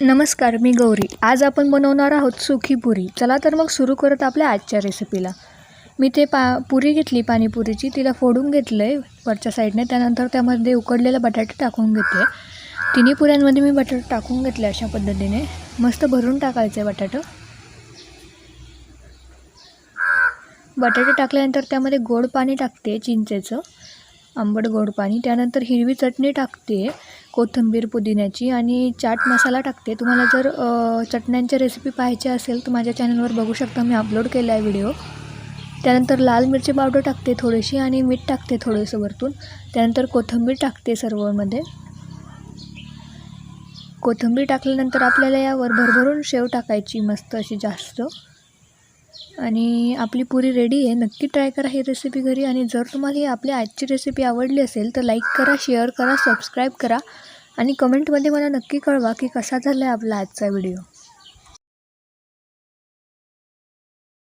नमस्कार, मी गौरी. आज आपण बनवणार आहोत सुखी पुरी. चला तर मग सुरू करत आपल्या आजच्या रेसिपीला. मी ते पुरी घेतली पाणीपुरीची, तिला फोडून घेतलं आहे वरच्या साईडने. त्यानंतर त्यामध्ये उकडलेले बटाटे टाकून घेते. तिन्ही पुऱ्यांमध्ये मी बटाटे टाकून घेतले अशा पद्धतीने. मस्त भरून टाकायचं आहे बटाटं. बटाटे टाकल्यानंतर त्यामध्ये गोड पाणी टाकते, चिंचेचं आंबट गोड पाणी. त्यानंतर हिरवी चटणी टाकते, कोथिंबीर पुदिन्याची, आणि चाट मसाला टाकते. तुम्हाला जर चटण्यांच्या रेसिपी पाहायची असेल तर माझ्या चॅनलवर बघू शकता, मी अपलोड केला आहे व्हिडिओ. त्यानंतर लाल मिरची पावडर टाकते थोडीशी, आणि मीठ टाकते थोडंसं वरतून. त्यानंतर कोथिंबीर टाकते सर्वमध्ये. कोथिंबीर टाकल्यानंतर आपल्याला यावर भरभरून शेव टाकायची, मस्त अशी जास्त. आणि आपली पुरी रेडी आहे. नक्की ट्राय करा ही रेसिपी घरी. आणि जर तुम्हाला ही आपली आजची रेसिपी आवडली असेल तर लाईक करा, शेअर करा, सबस्क्राईब करा, आणि कमेंटमध्ये मला नक्की कळवा की कसा झाला आहे आपला आजचा व्हिडिओ.